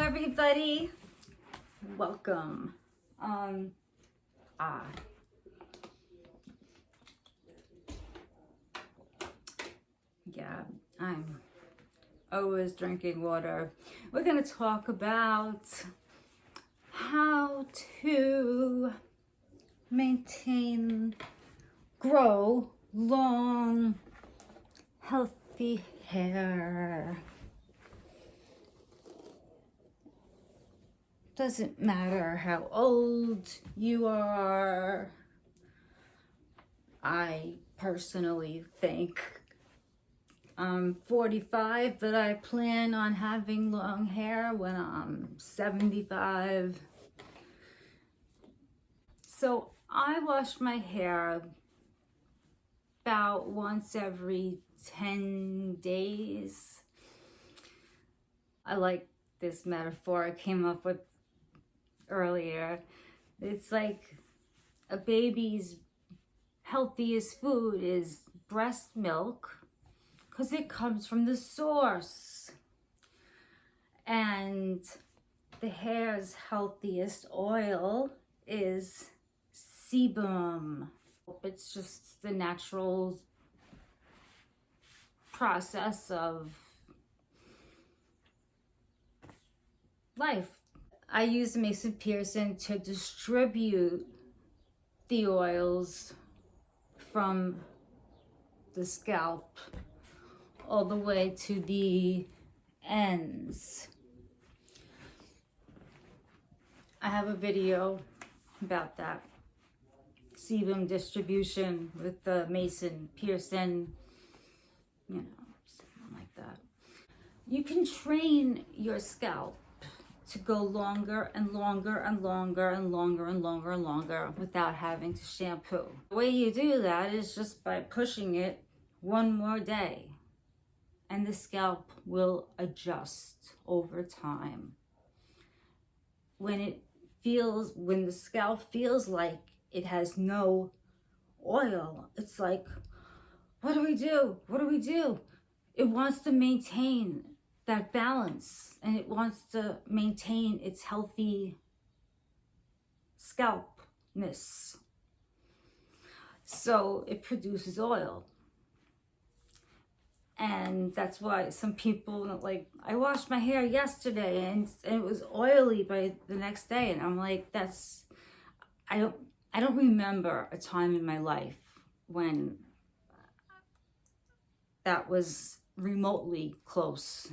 everybody. Welcome. Yeah, I'm always drinking water. We're going to talk about how to grow long, healthy hair. Doesn't matter how old you are. I personally think I'm 45, but I plan on having long hair when I'm 75. So I wash my hair about once every 10 days. I like this metaphor I came up with earlier. It's like a baby's healthiest food is breast milk because it comes from the source. And the hair's healthiest oil is sebum. It's just the natural process of life. I use Mason Pearson to distribute the oils from the scalp all the way to the ends. I have a video about that sebum distribution with the Mason Pearson, something like that. You can train your scalp to go longer and longer and longer and longer and longer and longer without having to shampoo. The way you do that is just by pushing it one more day, and the scalp will adjust over time. When the scalp feels like it has no oil, it's like, what do we do? What do we do? It wants to maintain that balance, and it wants to maintain its healthy scalpness. So it produces oil. And that's why some people like, I washed my hair yesterday and it was oily by the next day. And I'm like, I don't remember a time in my life when that was remotely close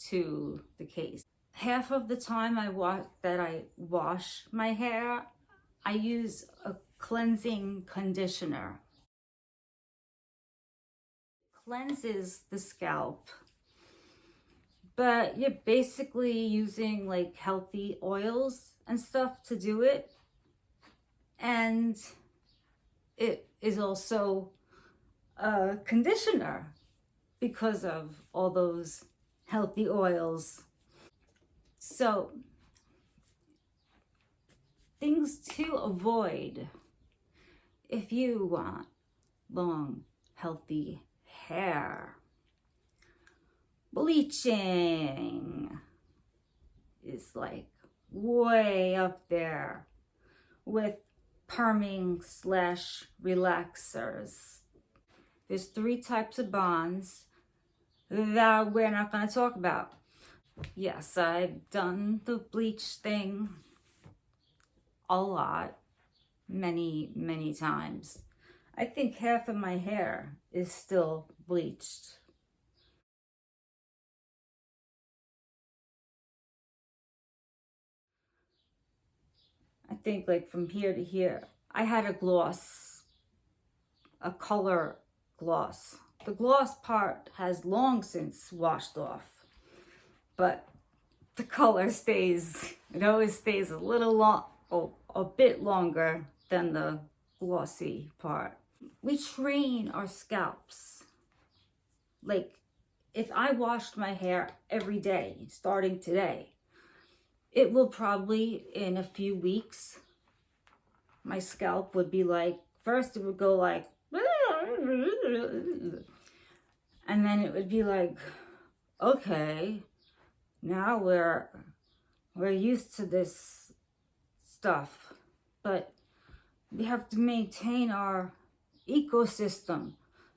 to the case. Half of the time I wash my hair, I use a cleansing conditioner. Cleanses the scalp, but you're basically using like healthy oils and stuff to do it, and it is also a conditioner because of all those healthy oils. So things to avoid if you want long, healthy hair. Bleaching is like way up there with perming / relaxers. There's 3 types of bonds that we're not going to talk about. Yes, I've done the bleach thing a lot, many times. I think half of my hair is still bleached. I think like from here to here. I had a color gloss. The gloss part has long since washed off, but the color stays. It always stays a bit longer than the glossy part. We train our scalps. Like, if I washed my hair every day, starting today, it will probably, in a few weeks, my scalp would be like, first it would go like, and then it would be like, okay, now we're We're used to this stuff, but we have to maintain our ecosystem.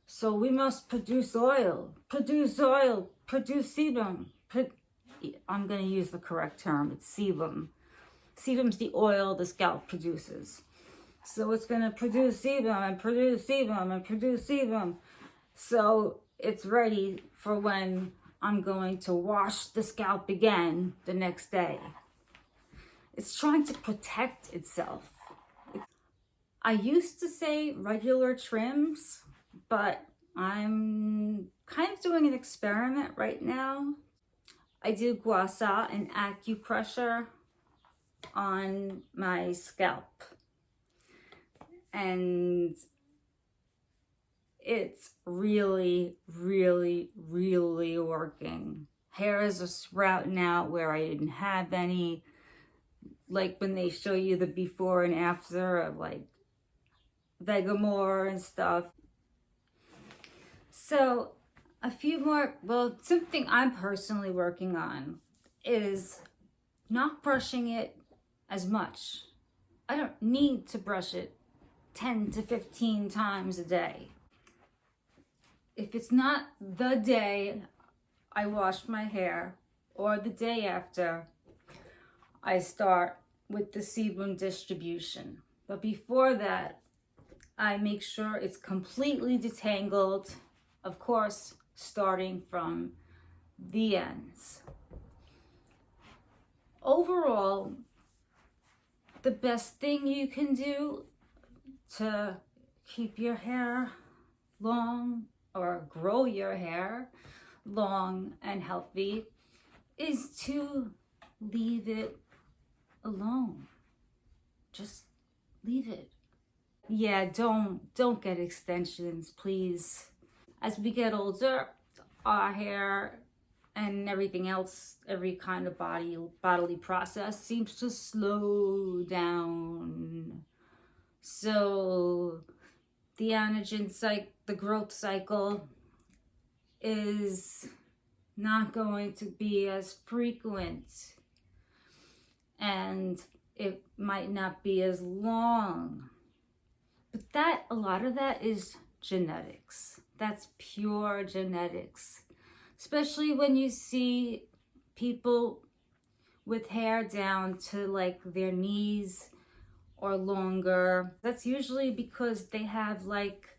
So we must produce oil, produce sebum. I'm going to use the correct term. It's sebum. Sebum's the oil the scalp produces. So it's going to produce sebum and produce sebum and produce sebum. So it's ready for when I'm going to wash the scalp again the next day. It's trying to protect itself. I used to say regular trims, but I'm kind of doing an experiment right now. I do gua sha and acupressure on my scalp, and it's really, really, really working. Hairs are sprouting out where I didn't have any. Like when they show you the before and after of like Vegamore and stuff. So a few more, well, something I'm personally working on is not brushing it as much. I don't need to brush it 10 to 15 times a day. If it's not the day I wash my hair or the day after, I start with the sebum distribution. But before that, I make sure it's completely detangled, of course, starting from the ends. Overall, the best thing you can do to keep your hair long or grow your hair long and healthy is to leave it alone. Just leave it. Yeah, don't get extensions, please. As we get older, our hair and everything else, every kind of bodily process seems to slow down. So the anagen cycle, the growth cycle is not going to be as frequent, and it might not be as long. But a lot of that is genetics. That's pure genetics. Especially when you see people with hair down to like their knees or longer. That's usually because they have like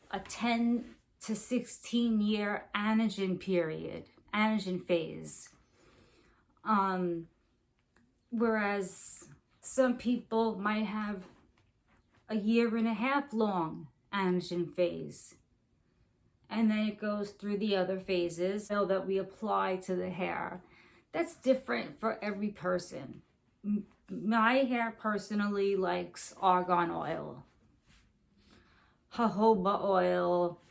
a 10 to 16 year anagen phase. Whereas some people might have a 1.5 year long anagen phase. And then it goes through the other phases that we apply to the hair. That's different for every person. My hair personally likes argan oil, jojoba oil,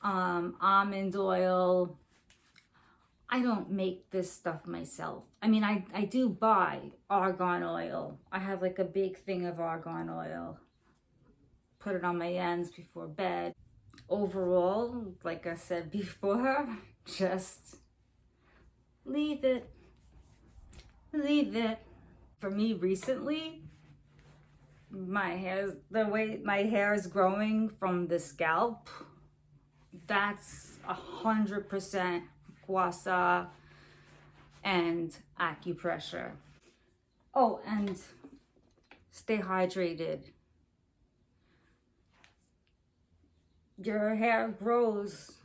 almond oil. I don't make this stuff myself. I mean, I do buy argan oil. I have like a big thing of argan oil. Put it on my ends before bed. Overall, like I said before, just leave it. Leave it. For me recently, the way my hair is growing from the scalp, that's 100% gua sha and acupressure. Oh, and stay hydrated. Your hair grows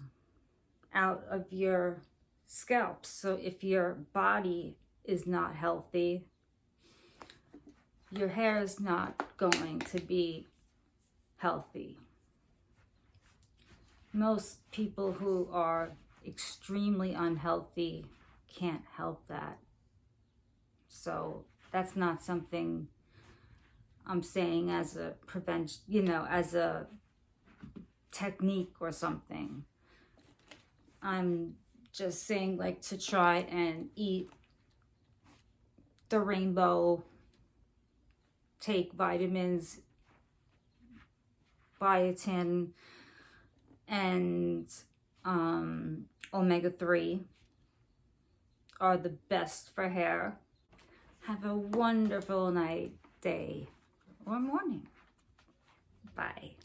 out of your scalp. So if your body is not healthy, your hair is not going to be healthy. Most people who are extremely unhealthy can't help that. So that's not something I'm saying as a prevention, as a technique or something. I'm just saying like to try and eat the rainbow, take vitamins, biotin, and omega-3. are the best for hair. Have a wonderful night, day, or morning. Bye.